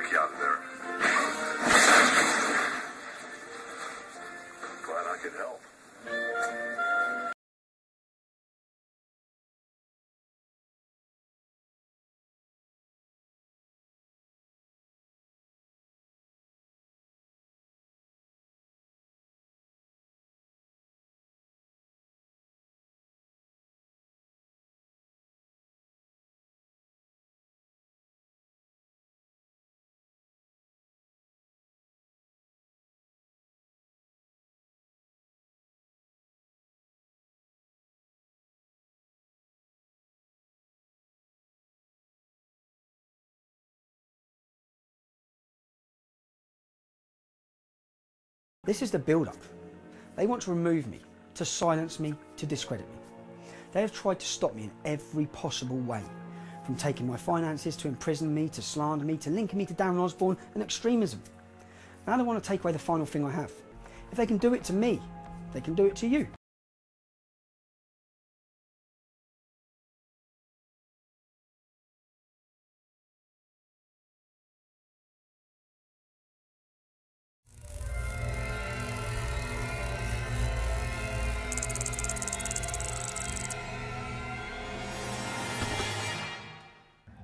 tricky out there. Glad I could help. This is the build-up. They want to remove me, to silence me, to discredit me. They have tried to stop me in every possible way, from taking my finances to imprison me, to slander me, to linking me to Darren Osborne and extremism. Now they want to take away the final thing I have. If they can do it to me, they can do it to you.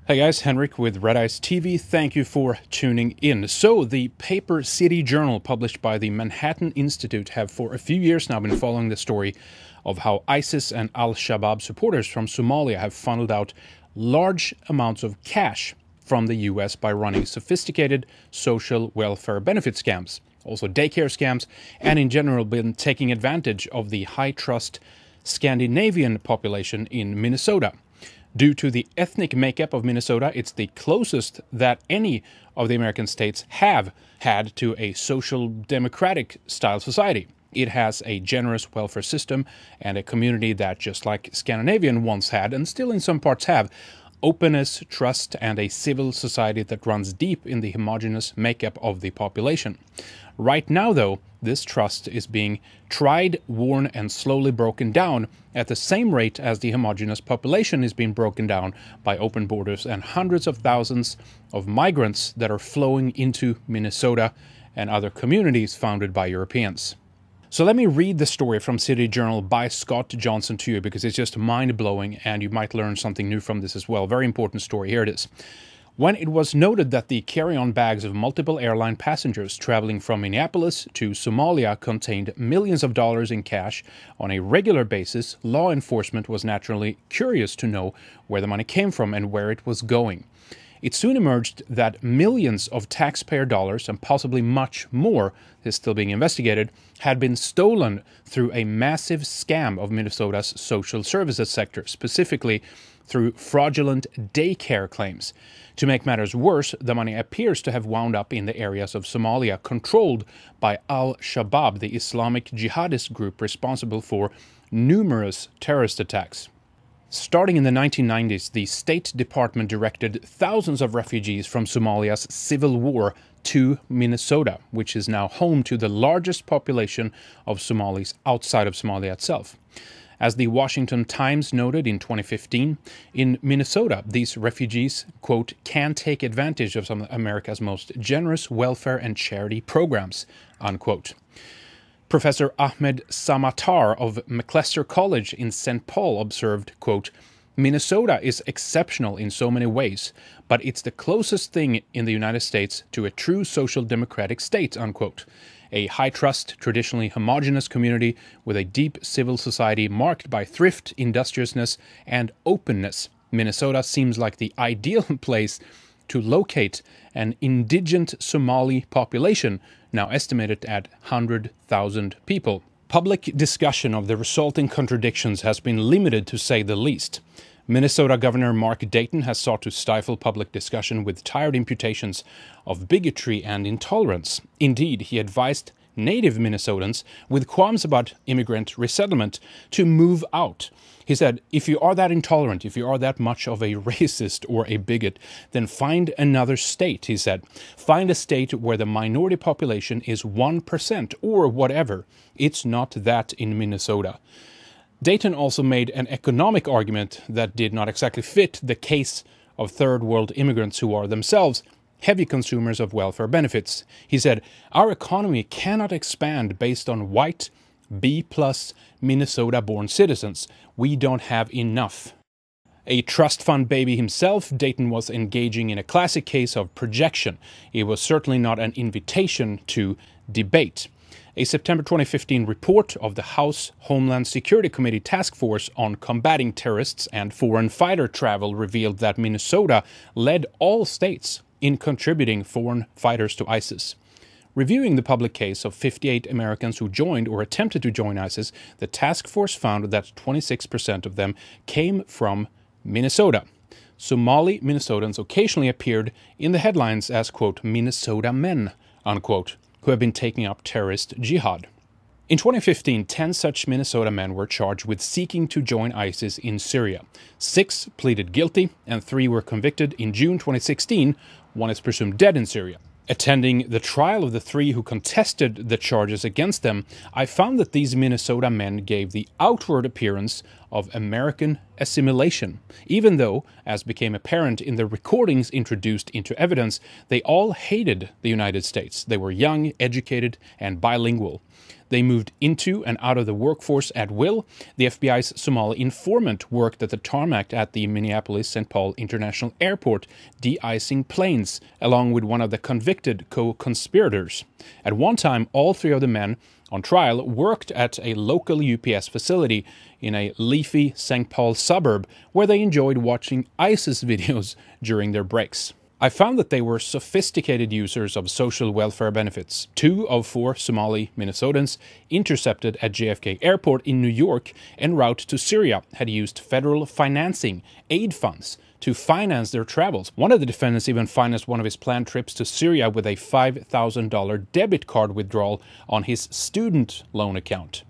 Hey guys, Henrik with Red Eyes TV. Thank you for tuning in. So, the paper City Journal published by the Manhattan Institute have for a few years now been following the story of how ISIS and Al-Shabaab supporters from Somalia have funneled out large amounts of cash from the US by running sophisticated social welfare benefit scams, also daycare scams, and in general been taking advantage of the high-trust Scandinavian population in Minnesota. Due to the ethnic makeup of Minnesota, it's the closest that any of the American states have had to a social democratic style society. It has a generous welfare system and a community that, just like Scandinavian once had, and still in some parts have, openness, trust, and a civil society that runs deep in the homogeneous makeup of the population. Right now, though, this trust is being tried, worn, and slowly broken down at the same rate as the homogeneous population is being broken down by open borders and hundreds of thousands of migrants that are flowing into Minnesota and other communities founded by Europeans. So let me read the story from City Journal by Scott Johnson to you, because it's just mind-blowing and you might learn something new from this as well. Very important story. Here it is. When it was noted that the carry-on bags of multiple airline passengers traveling from Minneapolis to Somalia contained millions of dollars in cash on a regular basis, law enforcement was naturally curious to know where the money came from and where it was going. It soon emerged that millions of taxpayer dollars, and possibly much more is still being investigated, had been stolen through a massive scam of Minnesota's social services sector, specifically through fraudulent daycare claims. To make matters worse, the money appears to have wound up in the areas of Somalia controlled by Al-Shabaab, the Islamic jihadist group responsible for numerous terrorist attacks. Starting in the 1990s, the State Department directed thousands of refugees from Somalia's civil war to Minnesota, which is now home to the largest population of Somalis outside of Somalia itself. As the Washington Times noted in 2015, in Minnesota, these refugees, quote, can take advantage of some of America's most generous welfare and charity programs, unquote. Professor Ahmed Samatar of McLester College in St. Paul observed, quote, Minnesota is exceptional in so many ways, but it's the closest thing in the United States to a true social democratic state, unquote. A high-trust, traditionally homogeneous community with a deep civil society marked by thrift, industriousness, and openness. Minnesota seems like the ideal place to locate an indigent Somali population, now estimated at 100,000 people. Public discussion of the resulting contradictions has been limited, to say the least. Minnesota Governor Mark Dayton has sought to stifle public discussion with tired imputations of bigotry and intolerance. Indeed, he advised native Minnesotans with qualms about immigrant resettlement to move out. He said, if you are that intolerant, if you are that much of a racist or a bigot, then find another state, he said. Find a state where the minority population is 1% or whatever. It's not that in Minnesota. Dayton also made an economic argument that did not exactly fit the case of third world immigrants who are themselves heavy consumers of welfare benefits. He said, "Our economy cannot expand based on white, B-plus Minnesota-born citizens. We don't have enough." A trust fund baby himself, Dayton was engaging in a classic case of projection. It was certainly not an invitation to debate. A September 2015 report of the House Homeland Security Committee Task Force on Combating Terrorists and Foreign Fighter Travel revealed that Minnesota led all states in contributing foreign fighters to ISIS. Reviewing the public case of 58 Americans who joined or attempted to join ISIS, the task force found that 26% of them came from Minnesota. Somali Minnesotans occasionally appeared in the headlines as, quote, Minnesota men, unquote, who have been taking up terrorist jihad. In 2015, 10 such Minnesota men were charged with seeking to join ISIS in Syria. 6 pleaded guilty and 3 were convicted in June 2016. 1 is presumed dead in Syria. Attending the trial of the 3 who contested the charges against them, I found that these Minnesota men gave the outward appearance of American assimilation, even though, as became apparent in the recordings introduced into evidence, they all hated the United States. They were young, educated, and bilingual. They moved into and out of the workforce at will. The FBI's Somali informant worked at the tarmac at the Minneapolis-St. Paul International Airport, de-icing planes, along with one of the convicted co-conspirators. At one time, all 3 of the men on trial worked at a local UPS facility in a leafy St. Paul suburb where they enjoyed watching ISIS videos during their breaks. I found that they were sophisticated users of social welfare benefits. 2 of 4 Somali Minnesotans intercepted at JFK Airport in New York en route to Syria had used federal financing, aid funds, to finance their travels. One of the defendants even financed one of his planned trips to Syria with a $5,000 debit card withdrawal on his student loan account.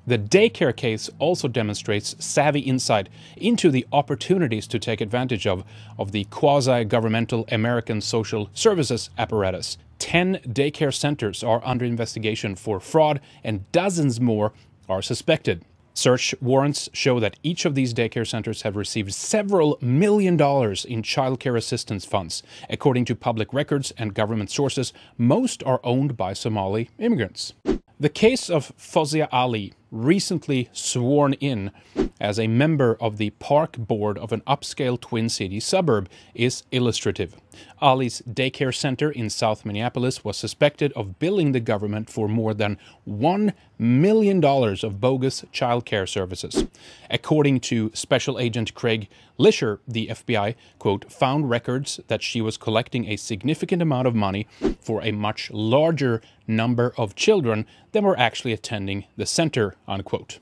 The daycare case also demonstrates savvy insight into the opportunities to take advantage of the quasi-governmental American social services apparatus. 10 daycare centers are under investigation for fraud and dozens more are suspected. Search warrants show that each of these daycare centers have received several $1 million in child care assistance funds. According to public records and government sources, most are owned by Somali immigrants. The case of Fozia Ali, recently sworn in as a member of the park board of an upscale Twin Cities suburb, is illustrative. Ali's daycare center in South Minneapolis was suspected of billing the government for more than $1 million of bogus child care services. According to Special Agent Craig Lisher, the FBI, quote, found records that she was collecting a significant amount of money for a much larger number of children than were actually attending the center, unquote.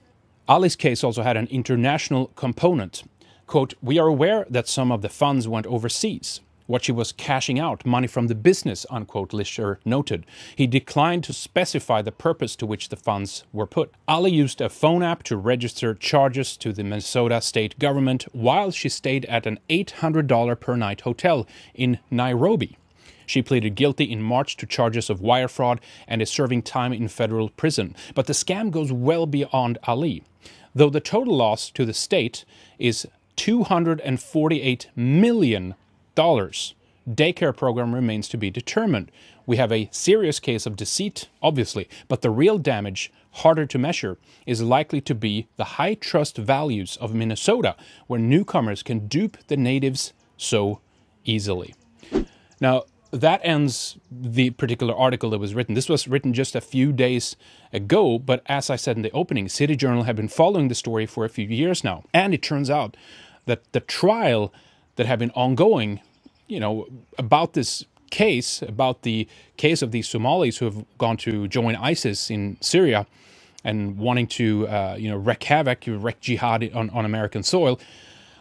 Ali's case also had an international component. Quote, we are aware that some of the funds went overseas. What she was cashing out, money from the business, unquote, Lisher noted. He declined to specify the purpose to which the funds were put. Ali used a phone app to register charges to the Minnesota state government while she stayed at an $800 per night hotel in Nairobi. She pleaded guilty in March to charges of wire fraud and is serving time in federal prison. But the scam goes well beyond Ali. Though the total loss to the state is $248 million, daycare program remains to be determined. We have a serious case of deceit, obviously, but the real damage, harder to measure, is likely to be the high trust values of Minnesota, where newcomers can dupe the natives so easily. Now, that ends the particular article that was written. This was written just a few days ago, but as I said in the opening, City Journal have been following the story for a few years now. And it turns out that the trial that have been ongoing, about this case, about the case of these Somalis who have gone to join ISIS in Syria and wanting to, wreak havoc, wreak jihad on American soil,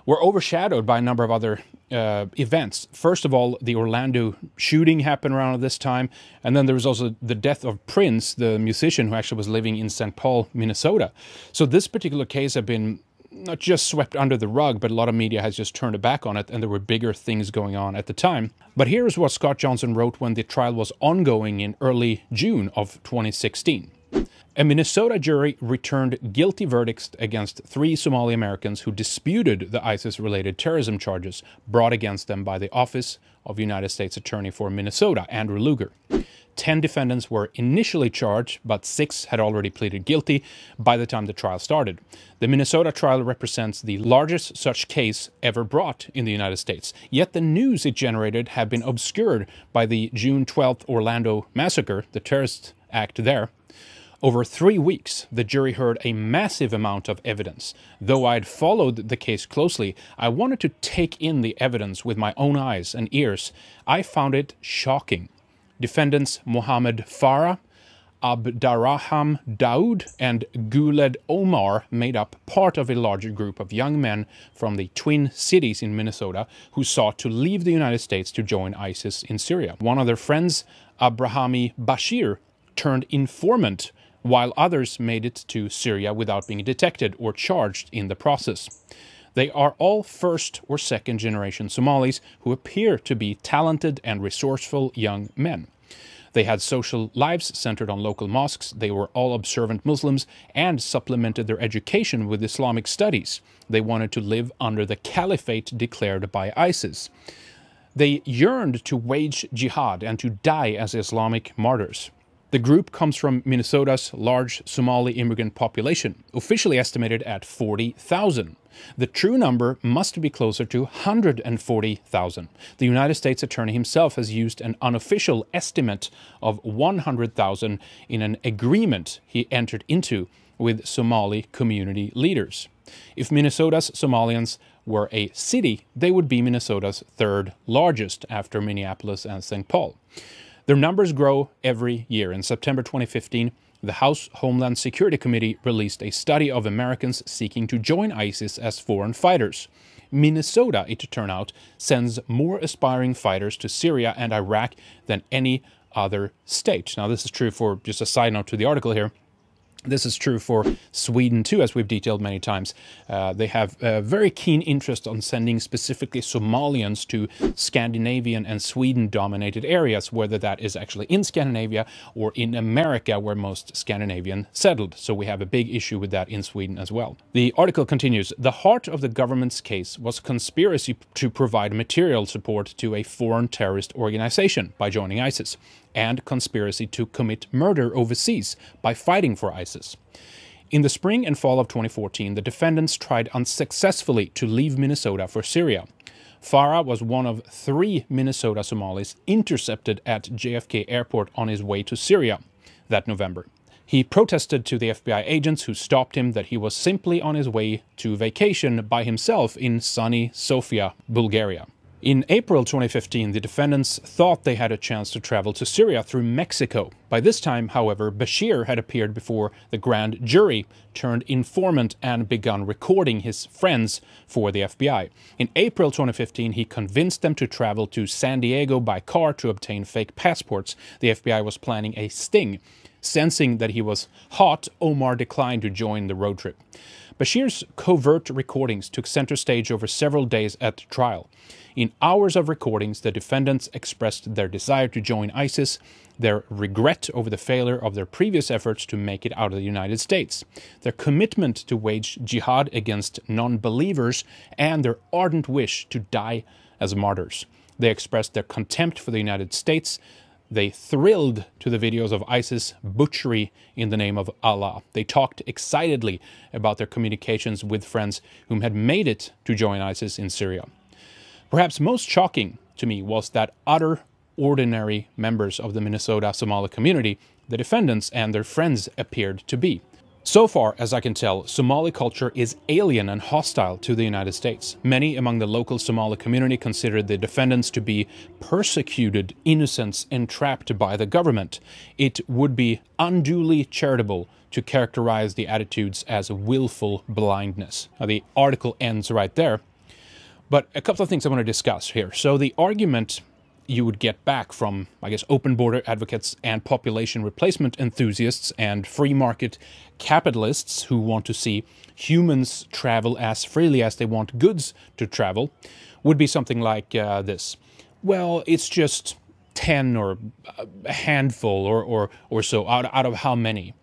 were overshadowed by a number of other events. First of all, the Orlando shooting happened around this time, and then there was also the death of Prince, the musician who actually was living in St. Paul, Minnesota. So this particular case had been not just swept under the rug, but a lot of media has just turned a back on it, and there were bigger things going on at the time. But here's what Scott Johnson wrote when the trial was ongoing in early June of 2016. A Minnesota jury returned guilty verdicts against 3 Somali Americans who disputed the ISIS-related terrorism charges brought against them by the Office of United States Attorney for Minnesota, Andrew Luger. 10 defendants were initially charged, but 6 had already pleaded guilty by the time the trial started. The Minnesota trial represents the largest such case ever brought in the United States, yet the news it generated had been obscured by the June 12th Orlando massacre, the terrorist act there. Over 3 weeks, the jury heard a massive amount of evidence. Though I'd followed the case closely, I wanted to take in the evidence with my own eyes and ears. I found it shocking. Defendants Mohammed Farah, Abdarraham Daoud, and Guled Omar made up part of a larger group of young men from the Twin Cities in Minnesota who sought to leave the United States to join ISIS in Syria. One of their friends, Abrahami Bashir, turned informant, while others made it to Syria without being detected or charged in the process. They are all first or second generation Somalis who appear to be talented and resourceful young men. They had social lives centered on local mosques, they were all observant Muslims, and supplemented their education with Islamic studies. They wanted to live under the caliphate declared by ISIS. They yearned to wage jihad and to die as Islamic martyrs. The group comes from Minnesota's large Somali immigrant population, officially estimated at 40,000. The true number must be closer to 140,000. The United States Attorney himself has used an unofficial estimate of 100,000 in an agreement he entered into with Somali community leaders. If Minnesota's Somalians were a city, they would be Minnesota's 3rd largest after Minneapolis and St. Paul. Their numbers grow every year. In September 2015, the House Homeland Security Committee released a study of Americans seeking to join ISIS as foreign fighters. Minnesota, it turned out, sends more aspiring fighters to Syria and Iraq than any other state. Now, this is true for, just a side note to the article here, this is true for Sweden too, as we've detailed many times. They have a very keen interest on sending specifically Somalians to Scandinavian and Sweden-dominated areas, whether that is actually in Scandinavia or in America, where most Scandinavian settled. So we have a big issue with that in Sweden as well. The article continues, the heart of the government's case was conspiracy to provide material support to a foreign terrorist organization by joining ISIS, and conspiracy to commit murder overseas by fighting for ISIS. In the spring and fall of 2014, the defendants tried unsuccessfully to leave Minnesota for Syria. Farah was one of 3 Minnesota Somalis intercepted at JFK Airport on his way to Syria that November. He protested to the FBI agents who stopped him that he was simply on his way to vacation by himself in sunny Sofia, Bulgaria. In April 2015, the defendants thought they had a chance to travel to Syria through Mexico. By this time, however, Bashir had appeared before the grand jury, turned informant, and begun recording his friends for the FBI. In April 2015, he convinced them to travel to San Diego by car to obtain fake passports. The FBI was planning a sting. Sensing that he was hot, Omar declined to join the road trip. Bashir's covert recordings took center stage over several days at trial. In hours of recordings, the defendants expressed their desire to join ISIS, their regret over the failure of their previous efforts to make it out of the United States, their commitment to wage jihad against non-believers, and their ardent wish to die as martyrs. They expressed their contempt for the United States. They thrilled to the videos of ISIS butchery in the name of Allah. They talked excitedly about their communications with friends whom had made it to join ISIS in Syria. Perhaps most shocking to me was that utter ordinary members of the Minnesota Somali community, the defendants and their friends appeared to be. So far as I can tell, Somali culture is alien and hostile to the United States. Many among the local Somali community considered the defendants to be persecuted innocents entrapped by the government. It would be unduly charitable to characterize the attitudes as willful blindness. Now, the article ends right there. But a couple of things I want to discuss here. So the argument you would get back from, I guess, open border advocates and population replacement enthusiasts and free market capitalists who want to see humans travel as freely as they want goods to travel would be something like this. Well, it's just 10 or a handful or so out of how many?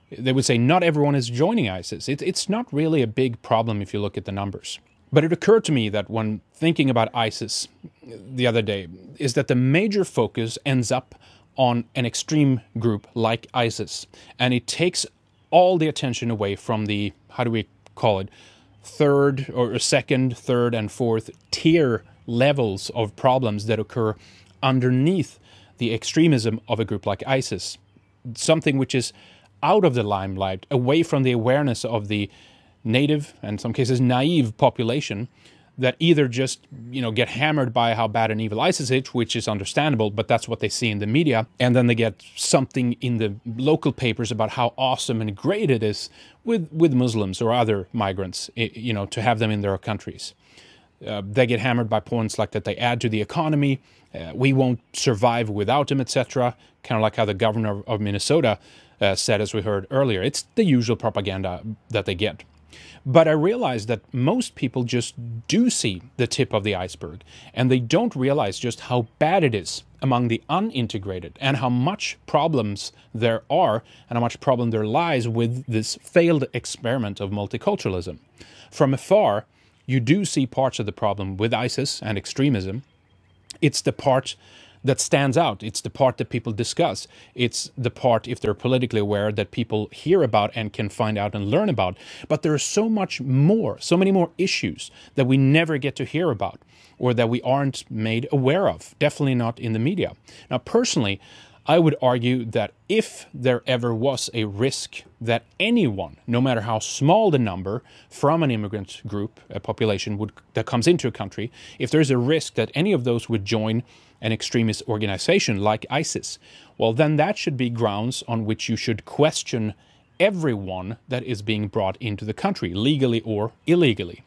They would say not everyone is joining ISIS. It's not really a big problem if you look at the numbers. But it occurred to me that when thinking about ISIS the other day, is that the major focus ends up on an extreme group like ISIS. And it takes all the attention away from the, how do we call it, third or second, third and fourth tier levels of problems that occur underneath the extremism of a group like ISIS. Something which is out of the limelight, away from the awareness of the native, and in some cases naive population, that either just, get hammered by how bad and evil ISIS is, which is understandable, but that's what they see in the media, and then they get something in the local papers about how awesome and great it is with Muslims or other migrants, to have them in their countries. They get hammered by points like that they add to the economy, we won't survive without them, etc., kind of like how the governor of Minnesota said, as we heard earlier. It's the usual propaganda that they get. But I realize that most people just do see the tip of the iceberg, and they don't realize just how bad it is among the unintegrated, and how much problems there are, and how much problem there lies with this failed experiment of multiculturalism. From afar, you do see parts of the problem with ISIS and extremism. It's the part that stands out. It's the part that people discuss. It's the part, if they're politically aware, that people hear about and can find out and learn about. But there is so much more, so many more issues that we never get to hear about, or that we aren't made aware of, definitely not in the media. Now, personally, I would argue that if there ever was a risk that anyone, no matter how small the number from an immigrant group, a population that comes into a country, if there's a risk that any of those would join an extremist organization like ISIS, well, then that should be grounds on which you should question everyone that is being brought into the country, legally or illegally,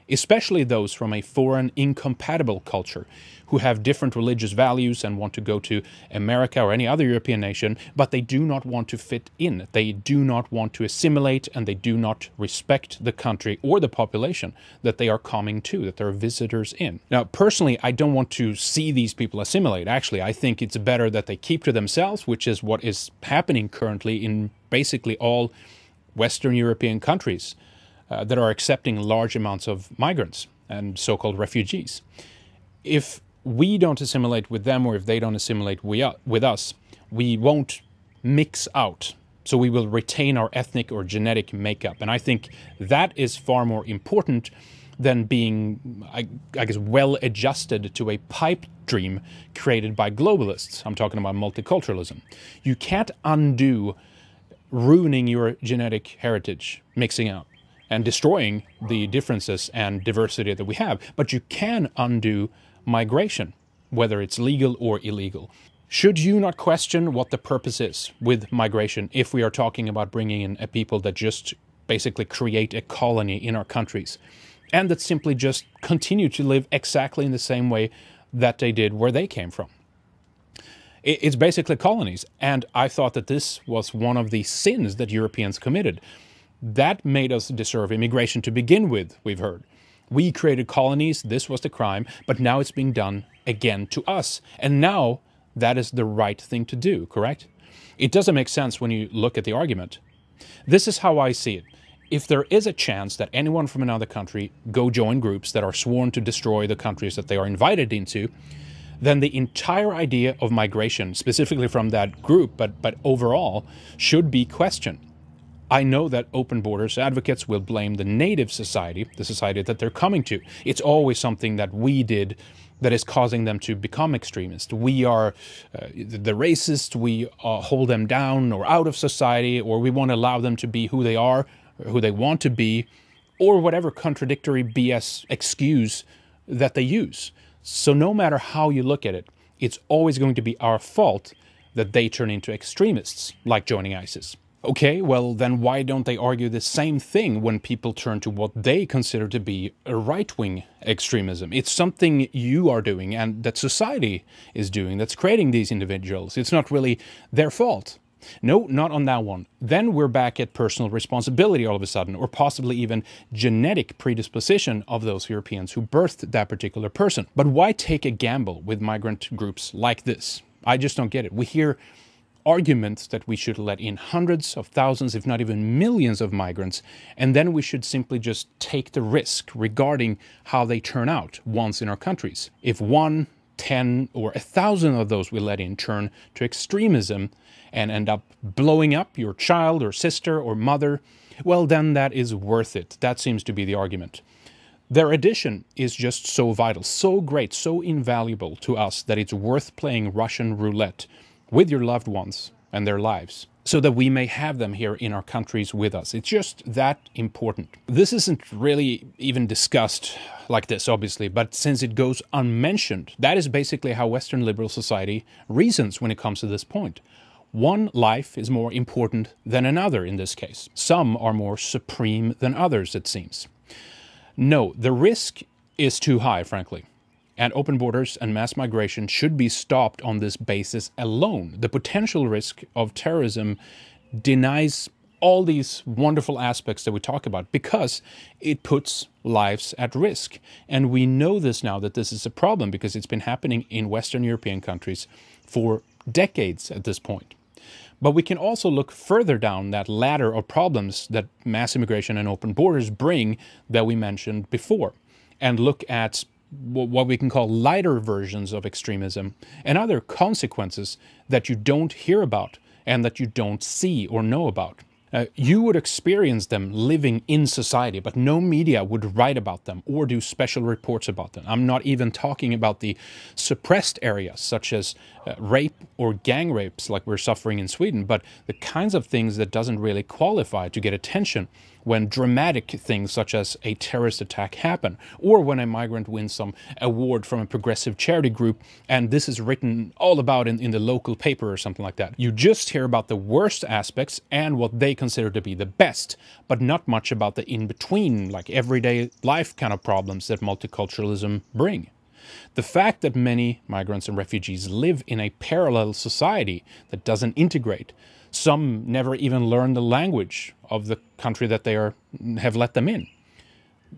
especially those from a foreign, incompatible culture who have different religious values and want to go to America or any other European nation, but they do not want to fit in. They do not want to assimilate, and they do not respect the country or the population that they are coming to, that they're visitors in. Now, personally, I don't want to see these people assimilate. Actually, I think it's better that they keep to themselves, which is what is happening currently in basically all Western European countries that are accepting large amounts of migrants and so-called refugees. If we don't assimilate with them, or if they don't assimilate with us, we won't mix out. So we will retain our ethnic or genetic makeup. And I think that is far more important than being, I guess, well adjusted to a pipe dream created by globalists. I'm talking about multiculturalism. You can't undo ruining your genetic heritage, mixing out, and destroying the differences and diversity that we have. But you can undo migration, whether it's legal or illegal. Should you not question what the purpose is with migration if we are talking about bringing in a people that just basically create a colony in our countries, and that simply just continue to live exactly in the same way that they did where they came from? It's basically colonies, and I thought that this was one of the sins that Europeans committed. That made us deserve immigration to begin with, we've heard. We created colonies, this was the crime, but now it's being done again to us. And now that is the right thing to do, correct? It doesn't make sense when you look at the argument. This is how I see it. If there is a chance that anyone from another country go join groups that are sworn to destroy the countries that they are invited into, then the entire idea of migration, specifically from that group, but overall, should be questioned. I know that open borders advocates will blame the native society, the society that they're coming to. It's always something that we did that is causing them to become extremist. We are the racist, we hold them down or out of society, or we won't allow them to be who they are, or who they want to be, or whatever contradictory BS excuse that they use. So no matter how you look at it, it's always going to be our fault that they turn into extremists, like joining ISIS. Okay, well then why don't they argue the same thing when people turn to what they consider to be a right-wing extremism? It's something you are doing and that society is doing that's creating these individuals. It's not really their fault. No, not on that one. Then we're back at personal responsibility all of a sudden, or possibly even genetic predisposition of those Europeans who birthed that particular person. But why take a gamble with migrant groups like this? I just don't get it. We hear argument that we should let in hundreds of thousands, if not even millions of migrants, and then we should simply just take the risk regarding how they turn out once in our countries. If 1, 10, or 1,000 of those we let in turn to extremism and end up blowing up your child or sister or mother, well, then that is worth it. That seems to be the argument. Their addition is just so vital, so great, so invaluable to us that it's worth playing Russian roulette with your loved ones and their lives, so that we may have them here in our countries with us. It's just that important. This isn't really even discussed like this, obviously, but since it goes unmentioned, that is basically how Western liberal society reasons when it comes to this point. One life is more important than another in this case. Some are more supreme than others, it seems. No, the risk is too high, frankly. And open borders and mass migration should be stopped on this basis alone. The potential risk of terrorism denies all these wonderful aspects that we talk about because it puts lives at risk. And we know this now, that this is a problem because it's been happening in Western European countries for decades at this point. But we can also look further down that ladder of problems that mass immigration and open borders bring that we mentioned before, and look at what we can call lighter versions of extremism and other consequences that you don't hear about and that you don't see or know about. You would experience them living in society, but no media would write about them or do special reports about them. I'm not even talking about the suppressed areas, such as rape or gang rapes like we're suffering in Sweden, but the kinds of things that doesn't really qualify to get attention when dramatic things such as a terrorist attack happen, or when a migrant wins some award from a progressive charity group, and this is written all about in the local paper or something like that. You just hear about the worst aspects and what they consider to be the best, but not much about the in-between, like everyday life kind of problems that multiculturalism bring. The fact that many migrants and refugees live in a parallel society that doesn't integrate, some never even learn the language of the country that they have let them in.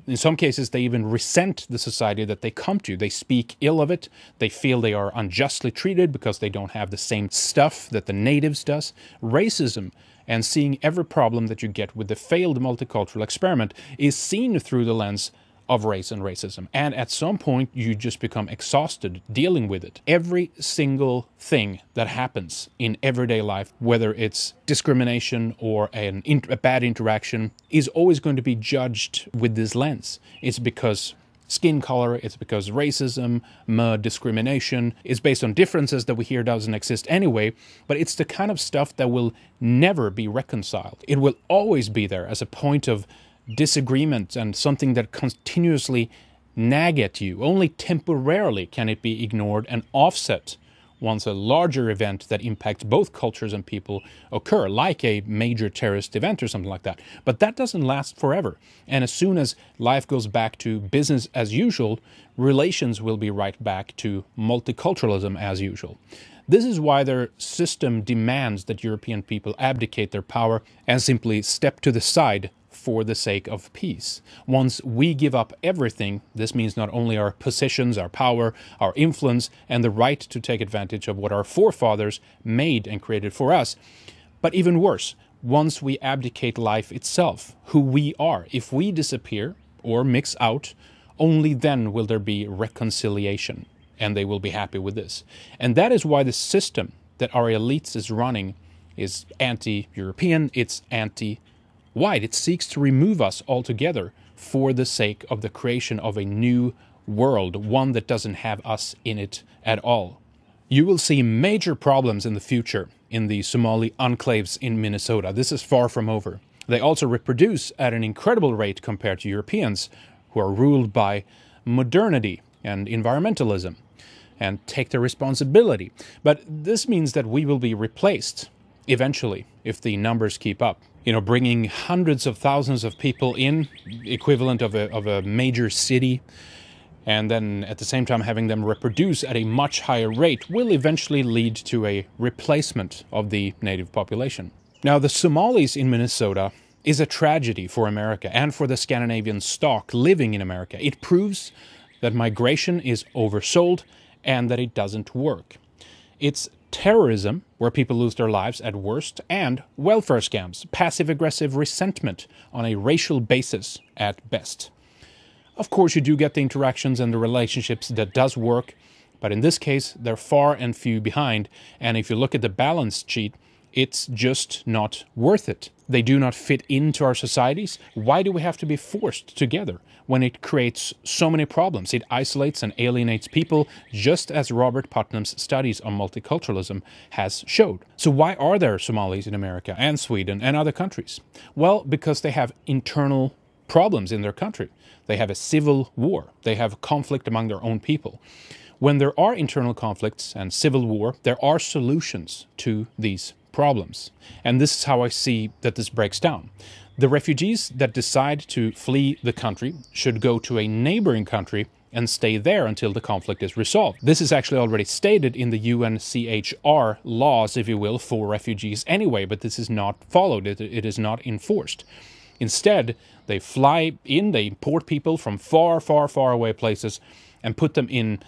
In some cases, they even resent the society that they come to. They speak ill of it. They feel they are unjustly treated because they don't have the same stuff that the natives does. Racism and seeing every problem that you get with the failed multicultural experiment is seen through the lens of race and racism. And at some point, you just become exhausted dealing with it. Every single thing that happens in everyday life, whether it's discrimination or a bad interaction, is always going to be judged with this lens. It's because skin color, it's because racism, discrimination is based on differences that we hear doesn't exist anyway, but it's the kind of stuff that will never be reconciled. It will always be there as a point of disagreement and something that continuously nag at you. Only temporarily can it be ignored and offset once a larger event that impacts both cultures and people occur, like a major terrorist event or something like that. But that doesn't last forever. And as soon as life goes back to business as usual, relations will be right back to multiculturalism as usual. This is why their system demands that European people abdicate their power and simply step to the side for the sake of peace. Once we give up everything, this means not only our positions, our power, our influence, and the right to take advantage of what our forefathers made and created for us, but even worse, once we abdicate life itself, who we are. If we disappear or mix out, only then will there be reconciliation, and they will be happy with this. And that is why the system that our elites is running is anti-European, it's anti-white. It seeks to remove us altogether for the sake of the creation of a new world, one that doesn't have us in it at all. You will see major problems in the future in the Somali enclaves in Minnesota. This is far from over. They also reproduce at an incredible rate compared to Europeans, who are ruled by modernity and environmentalism and take their responsibility. But this means that we will be replaced eventually if the numbers keep up. You know, bringing hundreds of thousands of people in, equivalent of a major city, and then at the same time having them reproduce at a much higher rate will eventually lead to a replacement of the native population. Now, the Somalis in Minnesota is a tragedy for America and for the Scandinavian stock living in America. It proves that migration is oversold and that it doesn't work. It's terrorism, where people lose their lives at worst, and welfare scams, passive-aggressive resentment on a racial basis at best. Of course, you do get the interactions and the relationships that does work, but in this case, they're far and few behind, and if you look at the balance sheet, it's just not worth it. They do not fit into our societies. Why do we have to be forced together when it creates so many problems? It isolates and alienates people, just as Robert Putnam's studies on multiculturalism has showed. So why are there Somalis in America and Sweden and other countries? Well, because they have internal problems in their country. They have a civil war. They have conflict among their own people. When there are internal conflicts and civil war, there are solutions to these problems. And this is how I see that this breaks down. The refugees that decide to flee the country should go to a neighboring country and stay there until the conflict is resolved. This is actually already stated in the UNCHR laws, if you will, for refugees anyway, but this is not followed. It is not enforced. Instead, they fly in, they import people from far, far, far away places and put them in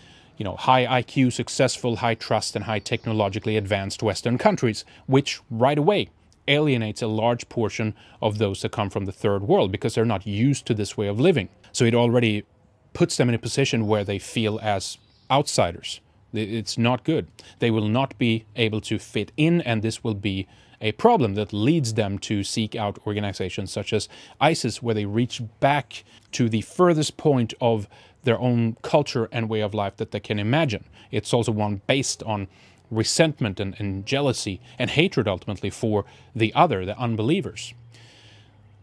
high IQ, successful, high trust, and high technologically advanced Western countries, which right away alienates a large portion of those that come from the third world because they're not used to this way of living. So it already puts them in a position where they feel as outsiders. It's not good. They will not be able to fit in, and this will be a problem that leads them to seek out organizations such as ISIS, where they reach back to the furthest point of their own culture and way of life that they can imagine. It's also one based on resentment and jealousy and hatred ultimately for the other, the unbelievers.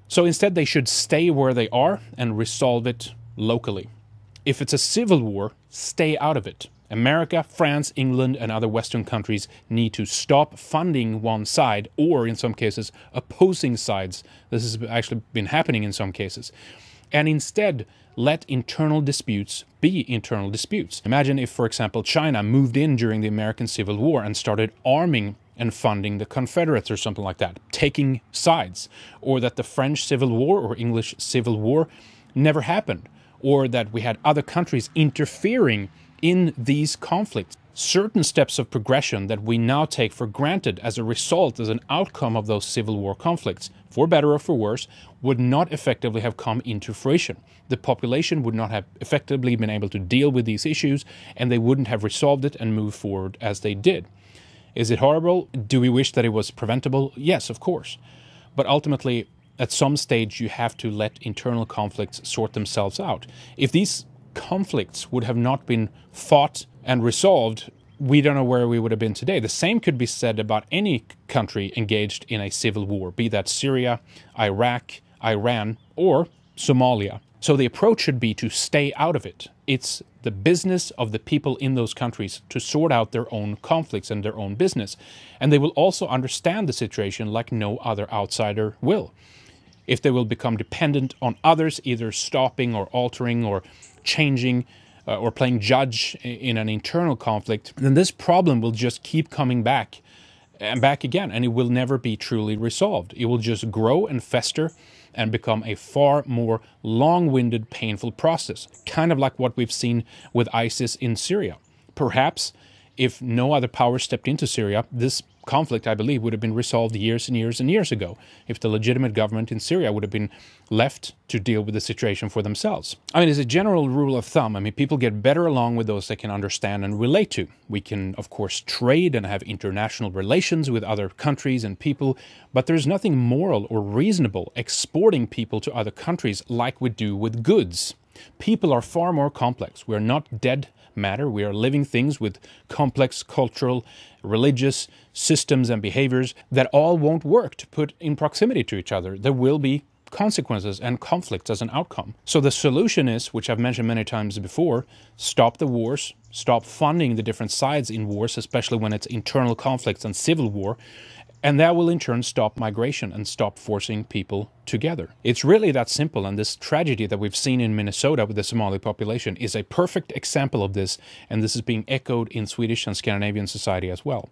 So instead they should stay where they are and resolve it locally. If it's a civil war, stay out of it. America, France, England, and other Western countries need to stop funding one side, or in some cases, opposing sides. This has actually been happening in some cases. And instead, let internal disputes be internal disputes. Imagine if, for example, China moved in during the American Civil War and started arming and funding the Confederates or something like that, taking sides. Or that the French Civil War or English Civil War never happened. Or that we had other countries interfering in these conflicts. Certain steps of progression that we now take for granted as a result, as an outcome of those Civil War conflicts, for better or for worse, would not effectively have come into fruition. The population would not have effectively been able to deal with these issues, and they wouldn't have resolved it and moved forward as they did. Is it horrible? Do we wish that it was preventable? Yes, of course. But ultimately, at some stage, you have to let internal conflicts sort themselves out. If these conflicts would have not been fought and resolved, we don't know where we would have been today. The same could be said about any country engaged in a civil war, be that Syria, Iraq, Iran, or Somalia. So the approach should be to stay out of it. It's the business of the people in those countries to sort out their own conflicts and their own business. And they will also understand the situation like no other outsider will. If they will become dependent on others, either stopping or altering or changing or playing judge in an internal conflict, then this problem will just keep coming back and back again, and it will never be truly resolved. It will just grow and fester and become a far more long-winded, painful process, kind of like what we've seen with ISIS in Syria. Perhaps if no other power stepped into Syria, this conflict, I believe, would have been resolved years and years and years ago if the legitimate government in Syria would have been left to deal with the situation for themselves. I mean, as a general rule of thumb, people get better along with those they can understand and relate to. We can, of course, trade and have international relations with other countries and people, but there's nothing moral or reasonable exporting people to other countries like we do with goods. People are far more complex. We're not dead matter. We are living things with complex cultural, religious systems and behaviors that all won't work to put in proximity to each other. There will be consequences and conflicts as an outcome. So the solution is, which I've mentioned many times before, stop the wars, stop funding the different sides in wars, especially when it's internal conflicts and civil war, and that will in turn stop migration and stop forcing people together. It's really that simple, and this tragedy that we've seen in Minnesota with the Somali population is a perfect example of this, and this is being echoed in Swedish and Scandinavian society as well.